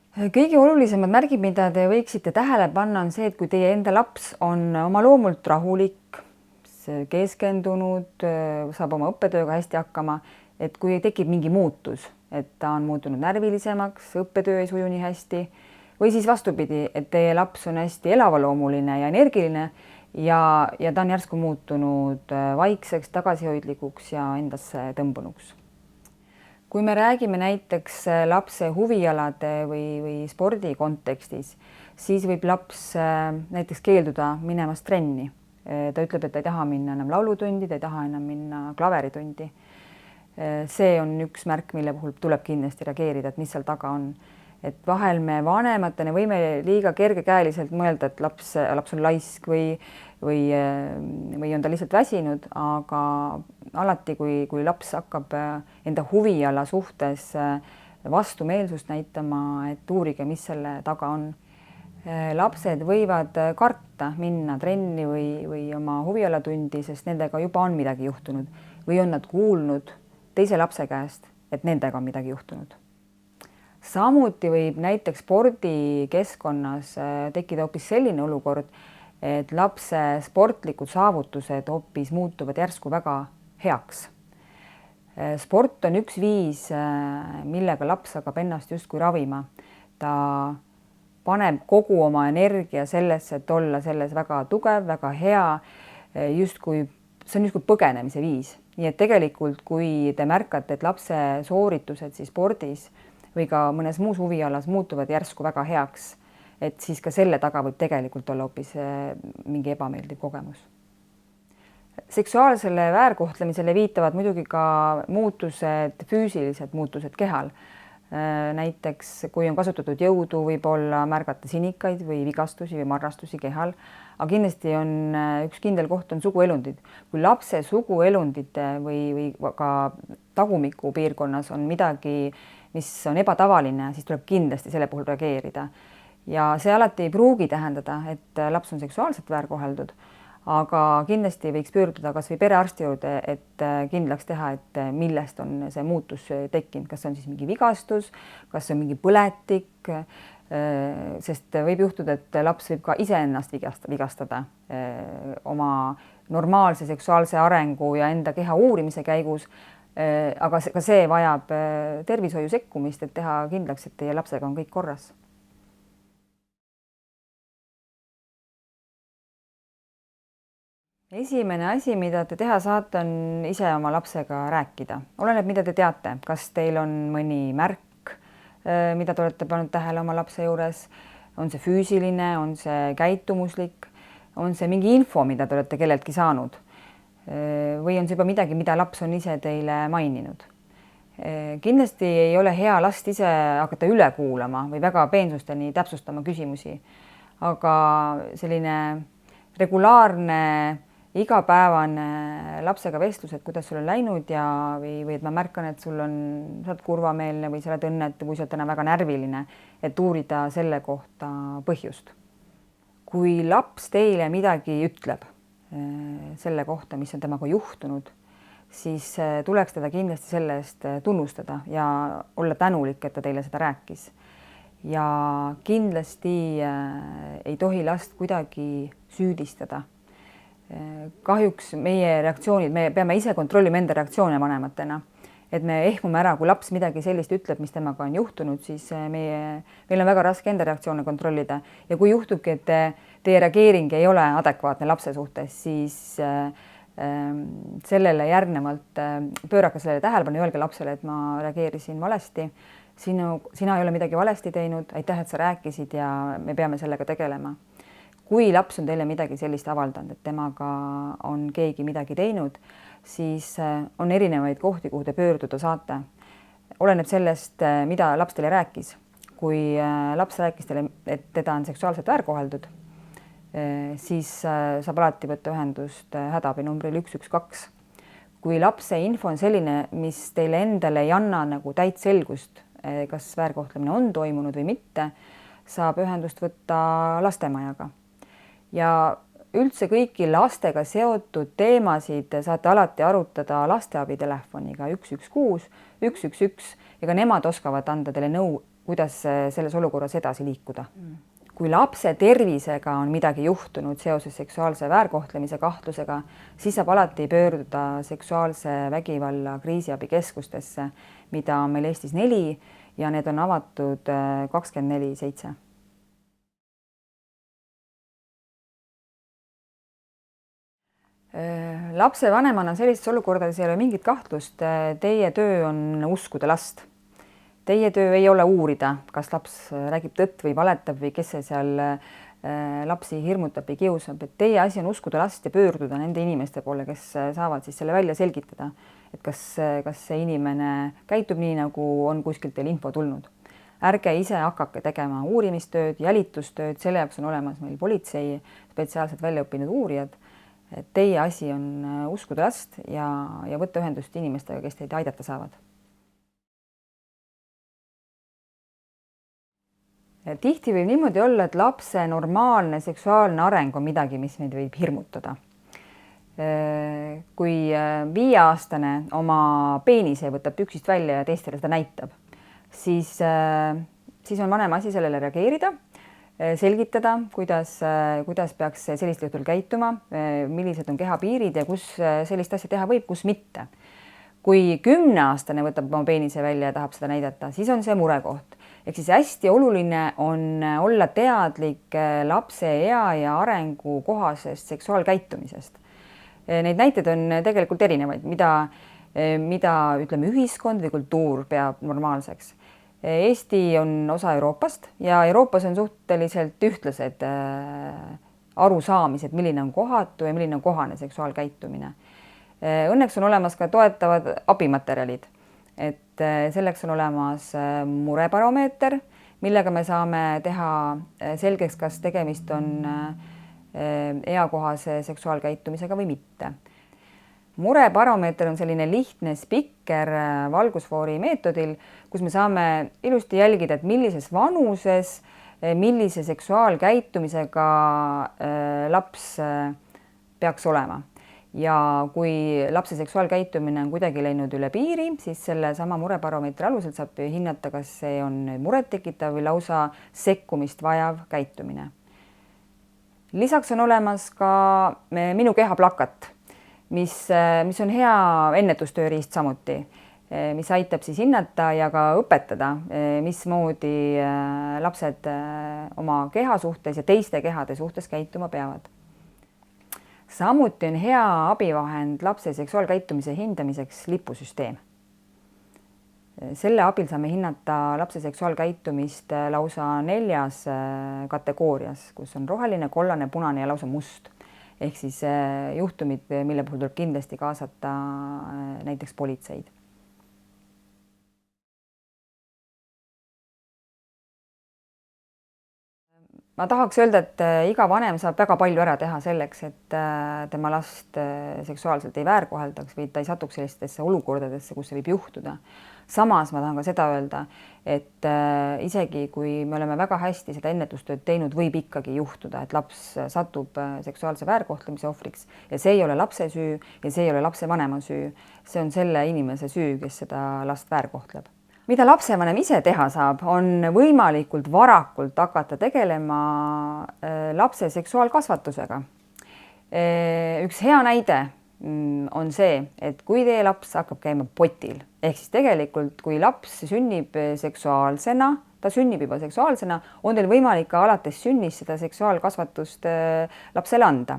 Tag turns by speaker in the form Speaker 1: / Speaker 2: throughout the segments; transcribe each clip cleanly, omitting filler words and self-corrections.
Speaker 1: Kõige olulisemad märgid, mida te võiksite tähele panna, on see, et kui teie enda laps on oma loomult rahulik, keskendunud, saab oma õppetööga hästi hakkama, et kui tekib mingi muutus, et ta on muutunud närvilisemaks, õppetöö ei suju nii hästi või siis vastupidi, et teie laps on hästi elavloomuline ja energiline ja ta on järsku muutunud vaikseks, tagasihoidlikuks ja endasse tõmbunuks. Kui me räägime näiteks lapse huvialade või spordi kontekstis, siis võib laps näiteks keelduda minemast trenni. Ta ütleb, et ta ei taha minna enam laulutundi, ta ei taha enam minna klaveritundi. See on üks märk, mille puhul tuleb kindlasti reageerida, et mis seal taga on. Et vahel me vanematena võime liiga kergekäeliselt mõelda, et laps on laisk või on ta lihtsalt väsinud, aga alati, kui laps hakkab enda huviala suhtes vastumeelsust näitama, et uurige, mis selle taga on. Lapsed võivad karta minna trenni või oma huvialatundi, sest nendega juba on midagi juhtunud või on nad kuulnud teise lapse käest, et nendega on midagi juhtunud. Samuti võib näiteks spordikeskkonnas tekkida hoopis selline olukord, et lapse sportlikud saavutused hoopis muutuvad järsku väga heaks. Sport on üks viis, millega laps hakkab ennast justkui ravima. Ta paneb kogu oma energia sellesse, et olla selles väga tugev, väga hea, see on justkui põgenemise viis. Nii et tegelikult, kui te märkate, et lapse sooritused siis spordis või ka mõnes muus huvialas muutuvad järsku väga heaks, et siis ka selle taga võib tegelikult olla hoopis mingi ebameeldiv kogemus. Seksuaalsele väärkohtlemisele viitavad muidugi ka füüsilised muutused kehal. Näiteks kui on kasutatud jõudu, võib olla märgata sinikaid või vigastusi või marrastusi kehal, aga kindlasti on üks kindel koht on suguelundid. Kui lapse suguelundite või ka tagumiku piirkonnas on midagi, mis on ebatavaline, siis tuleb kindlasti selle puhul reageerida. Ja see alati ei pruugi tähendada, et laps on seksuaalselt väärkoheldud, aga kindlasti võiks pöörduda kas või perearsti juurde, et kindlaks teha, et millest on see muutus tekkinud, kas on siis mingi vigastus, kas on mingi põletik, sest võib juhtuda, et laps võib ka iseennast vigastada oma normaalse seksuaalse arengu ja enda keha uurimise käigus, aga ka see vajab tervishoiu sekkumist, et teha kindlaks, et teie lapsega on kõik korras. Esimene asi, mida te teha saate, on ise oma lapsega rääkida. Oleneb, mida te teate, kas teil on mõni märk, mida te olete pannud tähele oma lapse juures, on see füüsiline, on see käitumuslik, on see mingi info, mida te olete kelleltki saanud või on see juba midagi, mida laps on ise teile maininud. Kindlasti ei ole hea last ise hakata üle kuulama või väga peensusteni täpsustama küsimusi, aga selline regulaarne igapäevane lapsega vestlus, et kuidas sul on läinud või et ma märkan, et sa oled kurvameelne või sa oled õnnetu või sa oled täna väga närviline, et uurida selle kohta põhjust. Kui laps teile midagi ütleb selle kohta, mis on temaga juhtunud, siis tuleks teda kindlasti selle eest tunnustada ja olla tänulik, et ta teile seda rääkis. Ja kindlasti ei tohi last kuidagi süüdistada. Kahjuks meie reaktsioonid, me peame ise kontrollima enda reaktsioone vanematena, et me ehmume ära, kui laps midagi sellist ütleb, mis temaga on juhtunud, siis meil on väga raske enda reaktsioone kontrollida ja kui juhtubki, et teie reageering ei ole adekvaatne lapse suhtes, siis sellele järgnevalt pöörake sellele tähelepanu ja öelge lapsele, et ma reageerisin valesti, sina ei ole midagi valesti teinud, aitäh, et sa rääkisid ja me peame sellega tegelema. Kui laps on teile midagi sellist avaldanud, et temaga on keegi midagi teinud, siis on erinevaid kohti, kuhu te pöörduda saate. Oleneb sellest, mida laps teile rääkis. Kui laps rääkis teile, et teda on seksuaalselt väärkoheldud, siis saab alati võtta ühendust hädaabinumbril 112. Kui lapse info on selline, mis teile endale ei anna nagu täit selgust, kas väärkohtlemine on toimunud või mitte, saab ühendust võtta lastemajaga. Ja üldse kõiki lastega seotud teemasid saate alati arutada lasteabitelefoniga 116, 111 ja ka nemad oskavad anda teile nõu, kuidas selles olukorras edasi liikuda. Kui lapse tervisega on midagi juhtunud seoses seksuaalse väärkohtlemise kahtlusega, siis saab alati pöörduda seksuaalse vägivalla kriisiabikeskustesse, mida on meil Eestis 4 ja need on avatud 24/7. Lapsevanemana sellistes olukordades ei ole mingit kahtlust, teie töö on uskuda last. Teie töö ei ole uurida, kas laps räägib tõtt või valetab või kes see seal lapsi hirmutab või kiusab, et teie asi on uskuda last ja pöörduda nende inimeste poole, kes saavad siis selle välja selgitada, et kas see inimene käitub nii, nagu on kuskilt teil info tulnud. Ärge ise hakake tegema uurimistööd, jälitustööd, selle jaoks on olemas meil politsei, spetsiaalselt väljaõppinud uurijad. Teie asi on uskuda last ja võtta ühendust inimestega, kes teid aidata saavad. Tihti võib niimoodi olla, et lapse normaalne seksuaalne areng on midagi, mis meid võib hirmutada. Kui 5-aastane oma peenise võtab püksist välja ja teistele seda näitab, siis on vanema asi sellele reageerida, selgitada, kuidas peaks sellistel juhtul käituma, millised on kehapiirid ja kus sellist asja teha võib, kus mitte. Kui 10-aastane võtab oma peenise välja ja tahab seda näidata, siis on see murekoht. Ehk siis hästi oluline on olla teadlik lapse ea ja arengu kohasest seksuaalkäitumisest. Neid näiteid on tegelikult erinevaid, mida ütleme ühiskond või kultuur peab normaalseks. Eesti on osa Euroopast ja Euroopas on suhteliselt ühtlased arusaamised, milline on kohatu ja milline on kohane seksuaalkäitumine. Õnneks on olemas ka toetavad abimaterjalid. Et selleks on olemas murebaromeeter, millega me saame teha selgeks, kas tegemist on eakohase seksuaalkäitumisega või mitte. Murebaromeeter on selline lihtne spikker valgusfoori meetodil, kus me saame ilusti jälgida, et millises vanuses, millise seksuaalkäitumisega laps peaks olema. Ja kui lapse seksuaalkäitumine on kuidagi läinud üle piiri, siis selle sama murebaromeetri alusel saab hinnata, kas see on muret tekitav või lausa sekkumist vajav käitumine. Lisaks on olemas ka Minu keha plakat, mis on hea ennetustööriist samuti, mis aitab siis hinnata ja ka õpetada, mismoodi lapsed oma keha suhtes ja teiste kehade suhtes käituma peavad. Samuti on hea abivahend lapse seksuaalkäitumise hindamiseks lipusüsteem. Selle abil saame hinnata lapse seksuaalkäitumist lausa 4 kategoorias, kus on roheline, kollane, punane ja lausa must. Ehk siis juhtumid, mille puhul tuleb kindlasti kaasata näiteks politseid. Ma tahaks öelda, et iga vanem saab väga palju ära teha selleks, et tema last seksuaalselt ei väärkoheldaks või ta ei satuks sellistesse olukordadesse, kus see võib juhtuda. Samas ma tahan ka seda öelda, et isegi kui me oleme väga hästi seda ennetustööd teinud, võib ikkagi juhtuda, et laps satub seksuaalse väärkohtlemise ohvriks ja see ei ole lapse süü ja see ei ole lapse vanema süü. See on selle inimese süü, kes seda last väärkohtleb. Mida lapsevanem ise teha saab, on võimalikult varakult hakata tegelema lapse seksuaalkasvatusega. Üks hea näide on see, et kui teie laps hakkab käima potil, ehk siis tegelikult, kui laps sünnib seksuaalsena, ta sünnib juba seksuaalsena, on teil võimalik ka alates sünnist seda seksuaalkasvatust lapsele anda.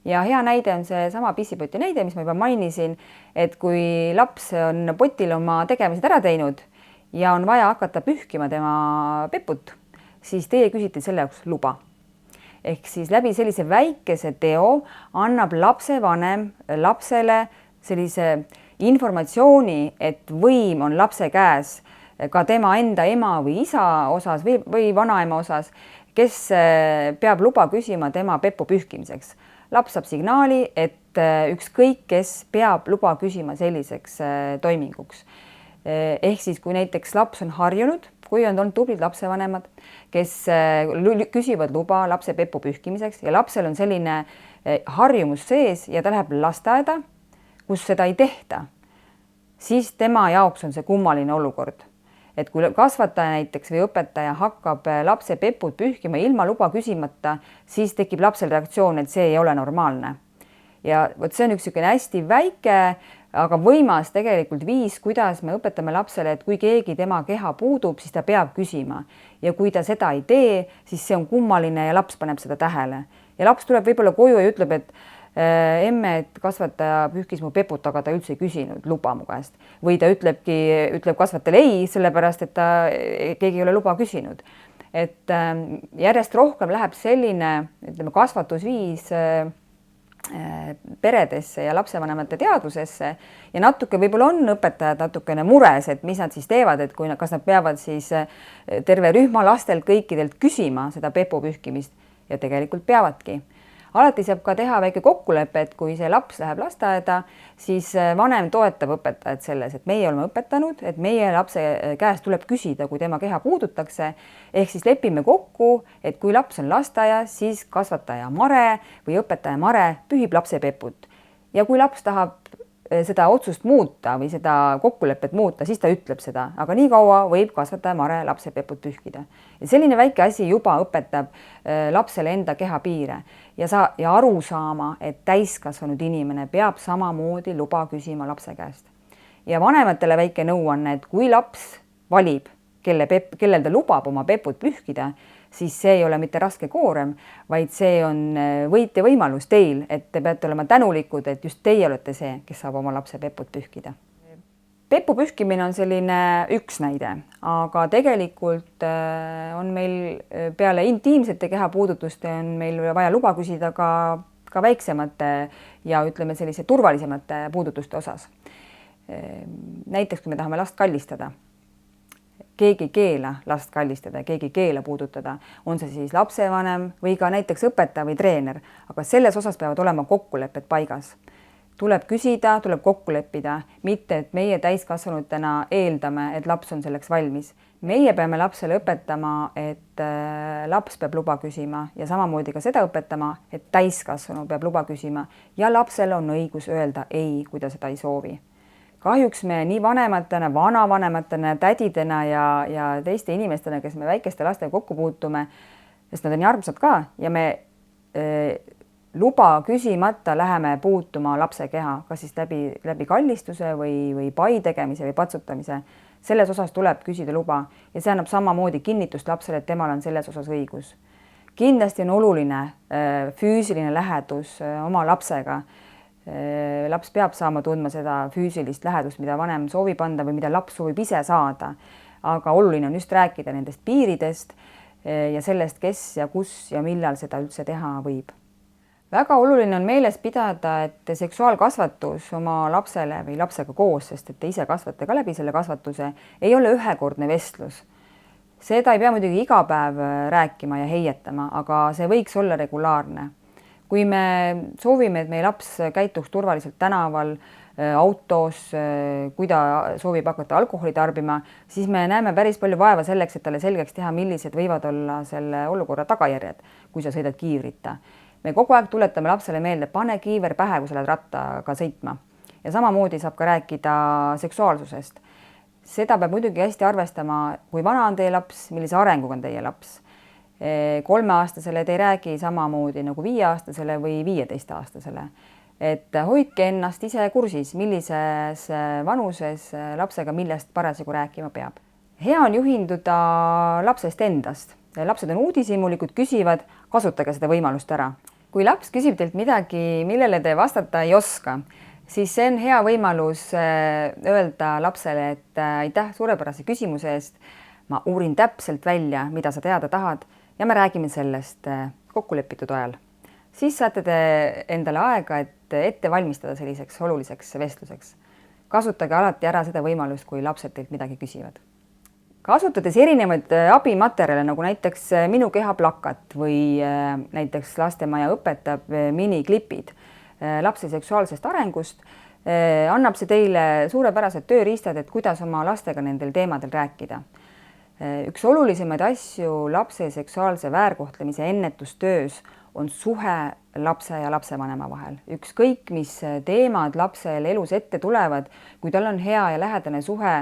Speaker 1: Ja hea näide on see sama pissipoti näide, mis ma juba mainisin, et kui laps on potil oma tegemised ära teinud ja on vaja hakata pühkima tema peput, siis teie küsite selle jaoks luba. Ehk siis läbi sellise väikese teo annab lapsevanem lapsele sellise informatsiooni, et võim on lapse käes ka tema enda ema või isa osas või vanaema osas, kes peab luba küsima tema pepu pühkimiseks. Laps saab signaali, et ükskõik kes peab luba küsima selliseks toiminguks. Ehk siis, kui näiteks laps on harjunud, kui on olnud tublid lapsevanemad, kes küsivad luba lapse pepu pühkimiseks ja lapsel on selline harjumus sees ja ta läheb lasteaeda, kus seda ei tehta, siis tema jaoks on see kummaline olukord. et kui kasvataja näiteks või õpetaja hakkab lapse pepud pühkima ilma luba küsimata, siis tekib lapsel reaktsioon, et see ei ole normaalne. Ja vot see on üks niisugune hästi väike, aga võimas tegelikult viis, kuidas me õpetame lapsele, et kui keegi tema keha puudub, siis ta peab küsima. Ja kui ta seda ei tee, siis see on kummaline ja laps paneb seda tähele. Ja laps tuleb võib-olla koju ja ütleb, et emme, et kasvataja pühkis mu peput, aga ta üldse ei küsinud luba mu käest. Või ta ütleb kasvatajale ei, sellepärast, et keegi ei ole luba küsinud. Et järjest rohkem läheb selline, ütleme, kasvatusviis peredesse ja lapsevanemate teadvusesse ja natuke võib-olla on õpetajad natukene mures, et mis nad siis teevad, et kas nad peavad siis terve rühma lastelt kõikidelt küsima seda pepu pühkimist ja tegelikult peavadki. Alati saab ka teha väike kokkulepe, et kui see laps läheb lasteaeda, siis vanem toetab õpetajat selles, et meie oleme õpetanud, et meie lapse käest tuleb küsida, kui tema keha puudutakse. Ehk siis lepime kokku, et kui laps on lasteaias, siis kasvataja Mare või õpetaja Mare pühib lapse peput. Ja kui laps tahab seda otsust muuta või seda kokkulepet muuta, siis ta ütleb seda, aga nii kaua võib kasvataja Mare lapse peput pühkida. Ja selline väike asi juba õpetab lapsele enda keha piire ja aru saama, et täiskasvanud inimene peab samamoodi luba küsima lapse käest. Ja vanematele väike nõuanne, et kui laps valib, kellel ta lubab oma peput pühkida, siis see ei ole mitte raske koorem, vaid see on võit ja võimalus teil, et te peate olema tänulikud, et just teie olete see, kes saab oma lapse peput pühkida. Pepu pühkimine on selline üks näide, aga tegelikult on meil peale intiimsete kehapuudutuste on meil vaja luba küsida ka väiksemate ja ütleme sellise turvalisemate puudutuste osas. Näiteks, kui me tahame last kallistada, keegi ei keela last kallistada, keegi ei keela puudutada, on see siis lapsevanem või ka näiteks õpetaja või treener, aga selles osas peavad olema kokkulepped paigas. Tuleb küsida, tuleb kokku leppida, mitte et meie täiskasvanutena eeldame, et laps on selleks valmis. Meie peame lapsele õpetama, et laps peab luba küsima ja samamoodi ka seda õpetama, et täiskasvanu peab luba küsima ja lapsel on õigus öelda ei, kui ta seda ei soovi. Kahjuks me nii vanematena, vanavanematena, tädidena ja teiste inimestena, kes me väikeste lastega kokku puutume, sest nad on nii armsad ka ja me luba küsimata läheme puutuma lapse keha, kas siis läbi kallistuse või pai tegemise või patsutamise. Selles osas tuleb küsida luba ja see annab samamoodi kinnitust lapsele, et temal on selles osas õigus. Kindlasti on oluline füüsiline lähedus oma lapsega. Laps peab saama tundma seda füüsilist lähedust, mida vanem soovib anda või mida laps soovib ise saada. Aga oluline on just rääkida nendest piiridest ja sellest, kes ja kus ja millal seda üldse teha võib. Väga oluline on meeles pidada, et seksuaalkasvatus oma lapsele või lapsega koos, sest et te ise kasvate ka läbi selle kasvatuse, ei ole ühekordne vestlus. Seda ei pea muidugi iga päev rääkima ja heietama, aga see võiks olla regulaarne. Kui me soovime, et meie laps käituks turvaliselt tänaval, autos, kui ta soovib hakata alkoholi tarbima, siis me näeme päris palju vaeva selleks, et talle selgeks teha, millised võivad olla selle olukorra tagajärjed, kui sa sõidad kiivrita. Me kogu aeg tuletame lapsele meelde, pane kiiver pähe, kui sa lähed rattaga sõitma. Ja samamoodi saab ka rääkida seksuaalsusest. Seda peab muidugi hästi arvestama, kui vana on teie laps, millise arenguga on teie laps. 3-aastasele te ei räägi samamoodi nagu 5-aastasele või 15-aastasele. Et hoidke ennast ise kursis, millises vanuses lapsega millest parasjagu rääkima peab. Hea on juhinduda lapsest endast. Lapsed on uudishimulikud, küsivad, kasutage seda võimalust ära. Kui laps küsib teilt midagi, millele te vastata ei oska, siis see on hea võimalus öelda lapsele, et aitäh suurepärase küsimuse eest. Ma uurin täpselt välja, mida sa teada tahad ja me räägime sellest kokkulepitud ajal. Siis saate te endale aega, et ette valmistada selliseks oluliseks vestluseks. Kasutage alati ära seda võimalust, kui lapsed teilt midagi küsivad. Kasutades erinevaid abimaterjale, nagu näiteks Minu keha plakat või näiteks Lastemaja õpetab miniklipid lapse seksuaalsest arengust, annab see teile suurepärased tööriistad, et kuidas oma lastega nendel teemadel rääkida. Üks olulisemaid asju lapse seksuaalse väärkohtlemise ennetustöös on suhe lapse ja lapsevanema vahel. Ükskõik, mis teemad lapsel elus ette tulevad, kui tal on hea ja lähedane suhe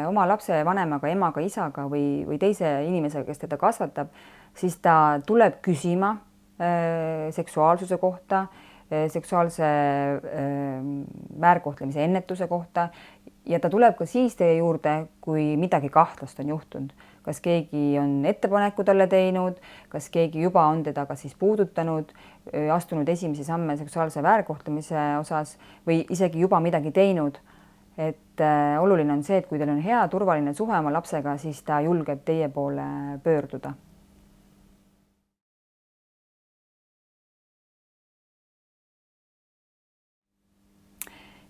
Speaker 1: oma lapse vanemaga, emaga, isaga või teise inimesega, kes teda kasvatab, siis ta tuleb küsima seksuaalsuse kohta, seksuaalse väärkohtlemise ennetuse kohta ja ta tuleb ka siis teie juurde, kui midagi kahtlast on juhtunud. Kas keegi on ettepaneku talle teinud, kas keegi juba on teda ka siis puudutanud, astunud esimesi samme seksuaalse väärkohtlemise osas või isegi juba midagi teinud. Et oluline on see, et kui teil on hea turvaline suhe oma lapsega, siis ta julgeb teie poole pöörduda.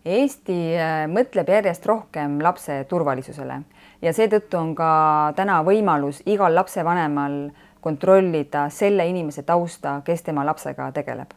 Speaker 1: Eesti mõtleb järjest rohkem lapse turvalisusele ja seetõttu on ka täna võimalus igal lapsevanemal kontrollida selle inimese tausta, kes tema lapsega tegeleb.